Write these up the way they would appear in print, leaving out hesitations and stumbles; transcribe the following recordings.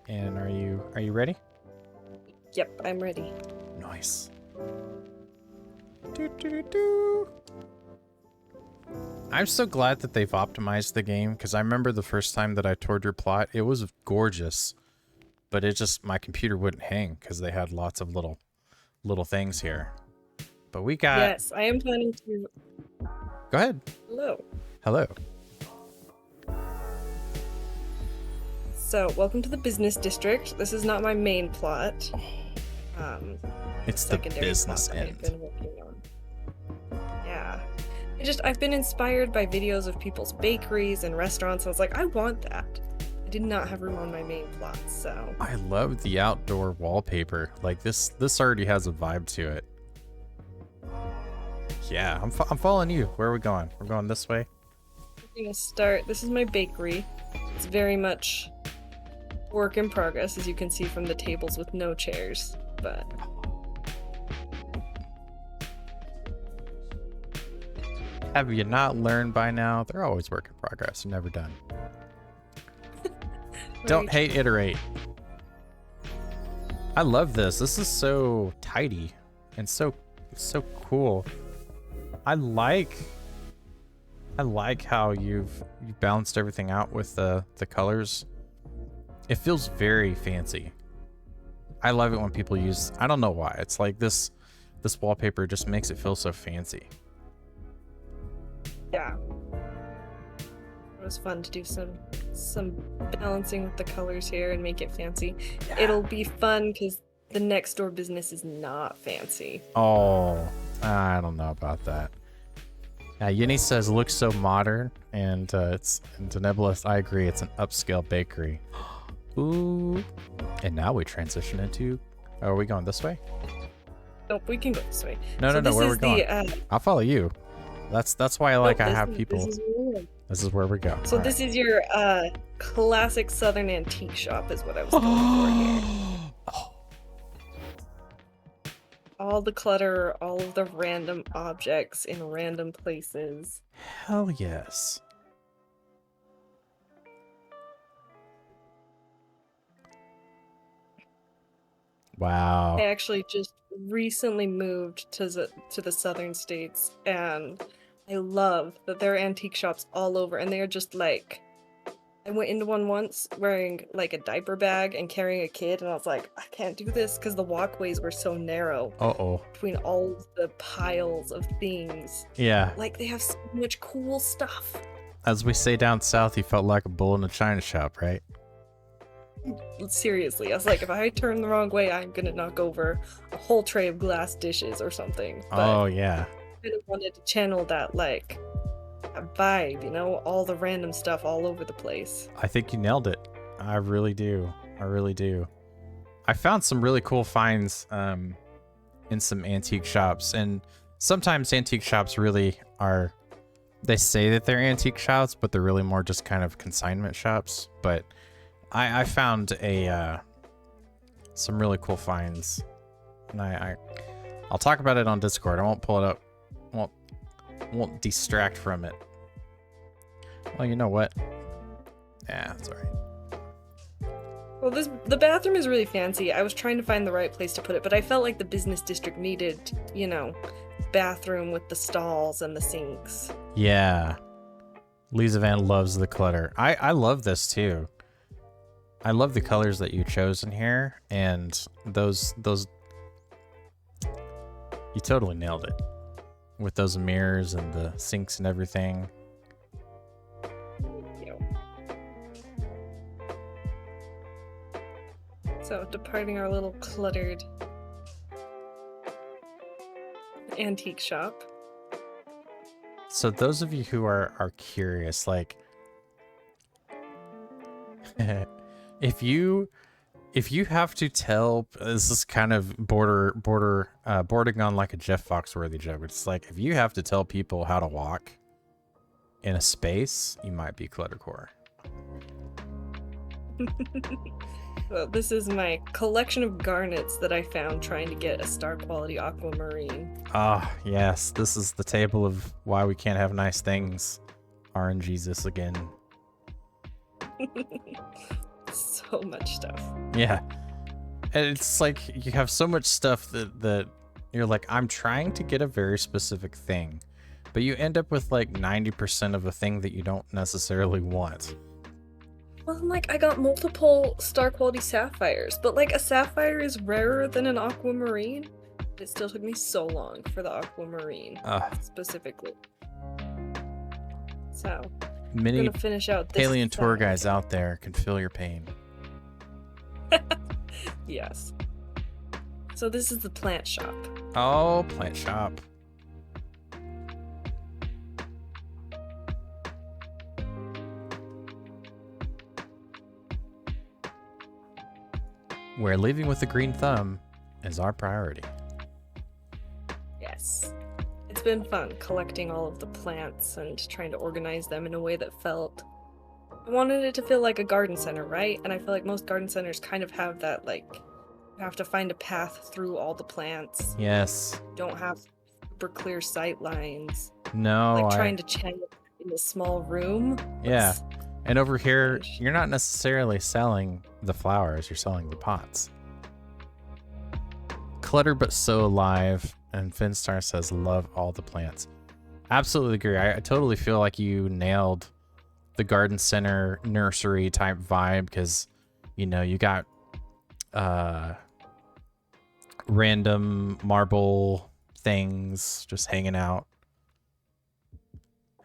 And are you ready? Yep, I'm ready. Nice. Do. I'm so glad that they've optimized the game, because I remember the first time that I toured your plot, it was gorgeous, but it just, my computer wouldn't hang because they had lots of little things here. But we got... Yes, I am planning to... Go ahead. Hello. Hello. So, welcome to the business district. This is not my main plot. It's the business plot end. I've been working on. Yeah. I've been inspired by videos of people's bakeries and restaurants. I was like, I want that. I did not have room on my main plot, so... I love the outdoor wallpaper. Like, this already has a vibe to it. Yeah, I'm following you. Where are we going? We're going this way? I'm gonna start... This is my bakery. It's very much work in progress, as you can see from the tables with no chairs, but... Have you not learned by now? They're always work in progress. They're never done. Don't hate, iterate. I love this. This is so tidy and so cool. I like how you've balanced everything out with the colors. It feels very fancy. I love it when people use, I don't know why. It's like this wallpaper just makes it feel so fancy. Yeah. It was fun to do some balancing with the colors here and make it fancy. Yeah. It'll be fun because the next door business is not fancy. Oh, I don't know about that. Yinny says looks so modern, and it's Nebulous. I agree. It's an upscale bakery. Ooh. And now we transition into. Oh, are we going this way? Nope, we can go this way. No. Where we're going? I'll follow you. That's why I have people. This is where we go. So this is your classic Southern antique shop, is what I was going for here. Oh. All the clutter, all of the random objects in random places. Hell yes. Wow. I actually just recently moved to the southern states, and I love that there are antique shops all over, and they're just like, I went into one once wearing like a diaper bag and carrying a kid, and I was like, I can't do this because the walkways were so narrow. Between all of the piles of things. Yeah. Like, they have so much cool stuff. As we say down south, you felt like a bull in a china shop, right? Seriously, I was like, if I turn the wrong way, I'm gonna knock over a whole tray of glass dishes or something. But oh yeah. I kind of wanted to channel that, like, that vibe, you know, all the random stuff all over the place. I think you nailed it. I really do. I really do. I found some really cool finds in some antique shops, and sometimes antique shops really are. They say that they're antique shops, but they're really more just kind of consignment shops. But I found some really cool finds, and I'll talk about it on Discord. I won't pull it up. Won't distract from it. Well, you know what? Yeah, that's all right. Well, the bathroom is really fancy. I was trying to find the right place to put it, but I felt like the business district needed, you know, bathroom with the stalls and the sinks. Yeah. Lisa Van loves the clutter. I love this too. I love the colors that you chose in here, and those you totally nailed it with those mirrors and the sinks and everything. So, departing our little cluttered antique shop. So those of you who are curious, like, if you have to tell, this is kind of bordering on like a Jeff Foxworthy joke. It's like, if you have to tell people how to walk in a space, you might be cluttercore. Well, this is my collection of garnets that I found trying to get a star quality aquamarine. Ah, yes. This is the table of why we can't have nice things. RNGesus again. So so much stuff. Yeah. And it's like you have so much stuff that you're like, I'm trying to get a very specific thing, but you end up with like 90% of a thing that you don't necessarily want. Well, like, I got multiple star quality sapphires, but like a sapphire is rarer than an aquamarine. It still took me so long for the aquamarine specifically. So Many I'm gonna finish out this alien tour side. guys out there can feel your pain. Yes. So this is the plant shop. Oh, plant shop. Where leaving with the green thumb is our priority. Yes. It's been fun collecting all of the plants and trying to organize them in a way that felt... I wanted it to feel like a garden center, right? And I feel like most garden centers kind of have that, like, you have to find a path through all the plants. Yes. You don't have super clear sight lines. No. Like trying to channel in a small room. Yeah. And over here, you're not necessarily selling the flowers, you're selling the pots. Clutter but so alive, and Finstar says, love all the plants. Absolutely agree. I totally feel like you nailed the garden center nursery type vibe, because, you know, you got random marble things just hanging out.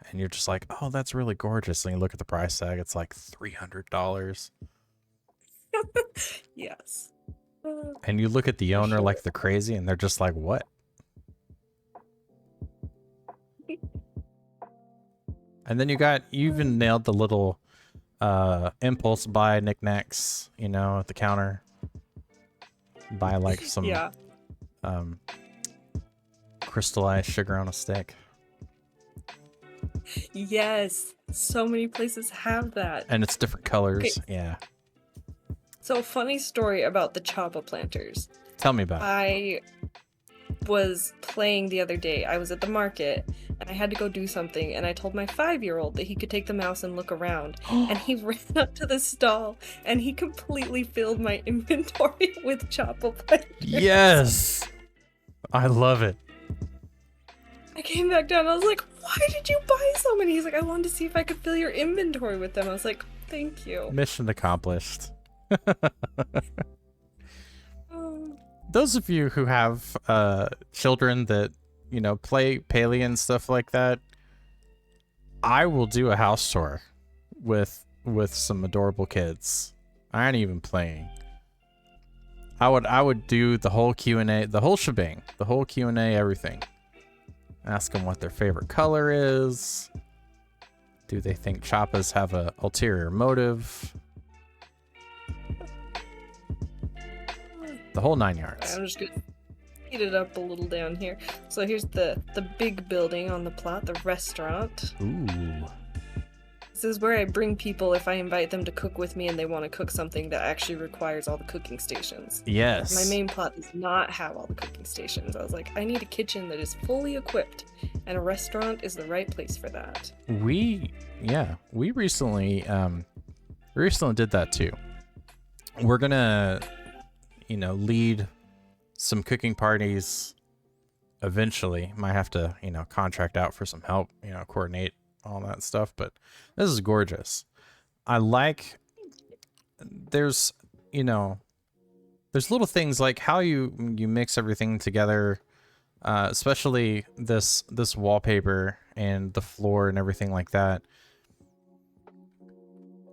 And you're just like, oh, that's really gorgeous. And you look at the price tag, it's like $300. Yes. And you look at the owner like they're crazy, and they're just like, what? And then you even nailed the little impulse buy knickknacks, you know, at the counter. Buy like some crystallized sugar on a stick. Yes, so many places have that. And it's different colors. Okay. Yeah. So, funny story about the Chapa planters. Tell me about it. I was playing the other day. I was at the market and I had to go do something, and I told my 5-year-old that he could take the mouse and look around. And he ran up to the stall and he completely filled my inventory with Chapa planters. Yes! I love it. I came back down and I was like, why did you buy so many? He's like, I wanted to see if I could fill your inventory with them. I was like, thank you. Mission accomplished. Those of you who have children that, you know, play Palia and stuff like that, I will do a house tour with some adorable kids. I ain't even playing. I would do the whole Q&A, the whole shebang, the whole Q&A, everything. Ask them what their favorite color is. Do they think Chappas have a ulterior motive? The whole 9 yards. I'm just gonna heat it up a little down here. So here's the big building on the plot, the restaurant. Ooh. This is where I bring people if I invite them to cook with me and they want to cook something that actually requires all the cooking stations. Yes. My main plot does not have all the cooking stations. I was like, I need a kitchen that is fully equipped, and a restaurant is the right place for that. We recently did that too. We're gonna, you know, lead some cooking parties eventually. Might have to, you know, contract out for some help, you know, coordinate all that stuff, but this is gorgeous. I like, there's, you know, there's little things like how you mix everything together, especially this wallpaper and the floor and everything like that.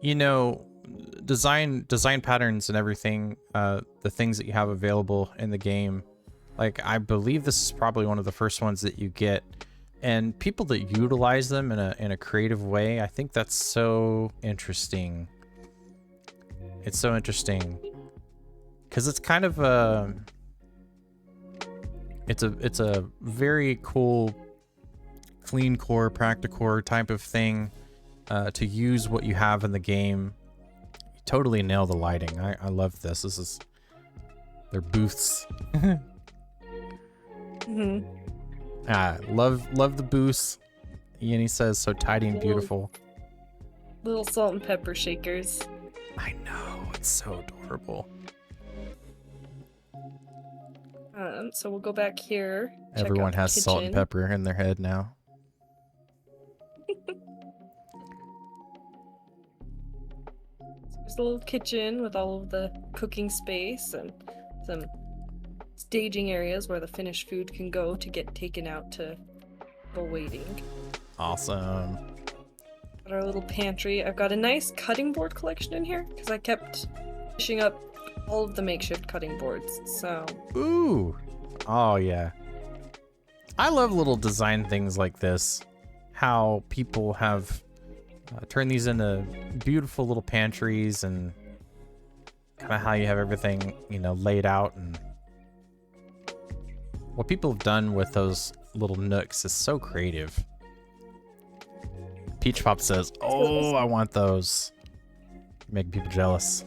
You know, design patterns and everything, the things that you have available in the game. Like, I believe this is probably one of the first ones that you get, and people that utilize them in a creative way, I think that's so interesting. It's so interesting because it's kind of a it's a very cool clean core practicore type of thing to use what you have in the game. You totally nail the lighting. I love this. This is their booths. Mm-hmm. Love the booths. Ian, he says, so tidy and beautiful. Little salt and pepper shakers. I know. That's so adorable. So we'll go back here. Check Everyone out the has salt and kitchen. pepper in their head now. There's a little kitchen with all of the cooking space and some staging areas where the finished food can go to get taken out to go waiting. Awesome. Got our little pantry. I've got a nice cutting board collection in here because I kept fishing up all of the makeshift cutting boards. So. Ooh. Oh, yeah. I love little design things like this. How people have turned these into beautiful little pantries and kind of how you have everything, you know, laid out. And what people have done with those little nooks is so creative. Peach Pop says, "Oh, I want those." Make people jealous.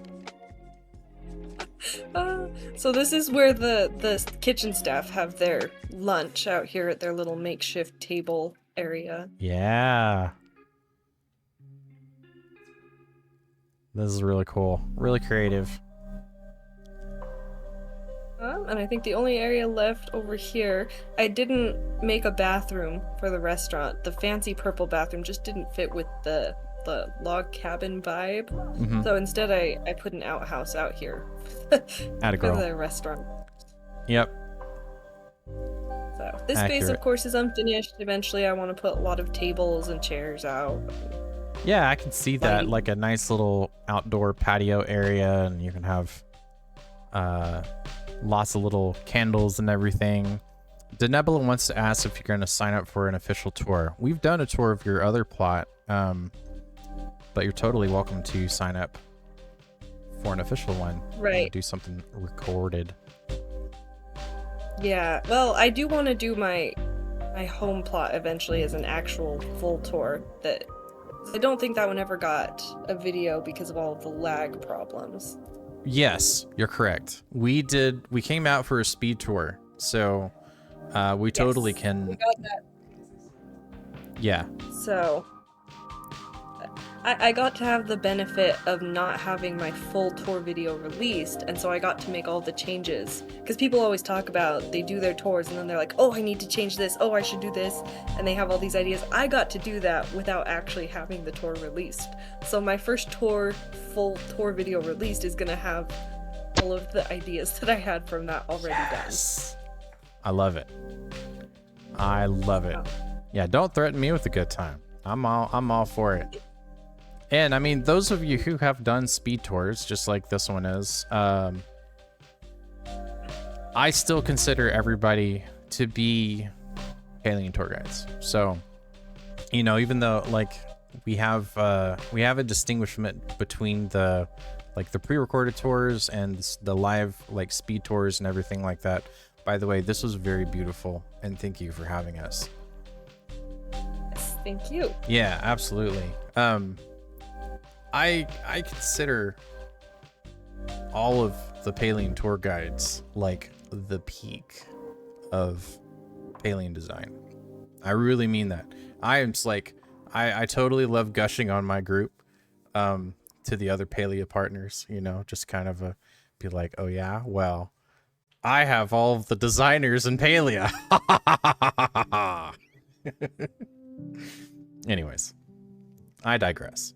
So this is where the kitchen staff have their lunch out here at their little makeshift table area. Yeah. This is really cool. Really creative. And I think the only area left over here, I didn't make a bathroom for the restaurant. The fancy purple bathroom just didn't fit with the log cabin vibe. Mm-hmm. So instead I put an outhouse out here Atta for girl. the restaurant. Yep. So this space, of course, is unfinished. Eventually I want to put a lot of tables and chairs out. Yeah, I can see that, like a nice little outdoor patio area, and you can have lots of little candles and everything. Denebula wants to ask if you're going to sign up for an official tour. We've done a tour of your other plot, but you're totally welcome to sign up for an official one. Right. Do something recorded. Yeah, well, I do want to do my home plot eventually as an actual full tour. That I don't think that one ever got a video because of all of the lag problems. Yes, you're correct. We came out for a speed tour, so we totally can. We got that. Yeah. So I got to have the benefit of not having my full tour video released, and so I got to make all the changes. Because people always talk about, they do their tours and then they're like, oh, I need to change this, oh, I should do this, and they have all these ideas. I got to do that without actually having the tour released. So my first full tour video released is gonna have all of the ideas that I had from that already done. I love it. I love it. Oh. Yeah, don't threaten me with a good time. I'm all for it. And I mean, those of you who have done speed tours, just like this one is, I still consider everybody to be alien tour guides. So, you know, even though like we have a distinguishment between the pre-recorded tours and the live like speed tours and everything like that. By the way, this was very beautiful, and thank you for having us. Yes, thank you. Yeah, absolutely. I consider all of the Palian tour guides like the peak of Palian design. I really mean that. I totally love gushing on my group to the other Palia partners, you know, just kind of be like, oh yeah, well, I have all of the designers in Palia. Anyways, I digress.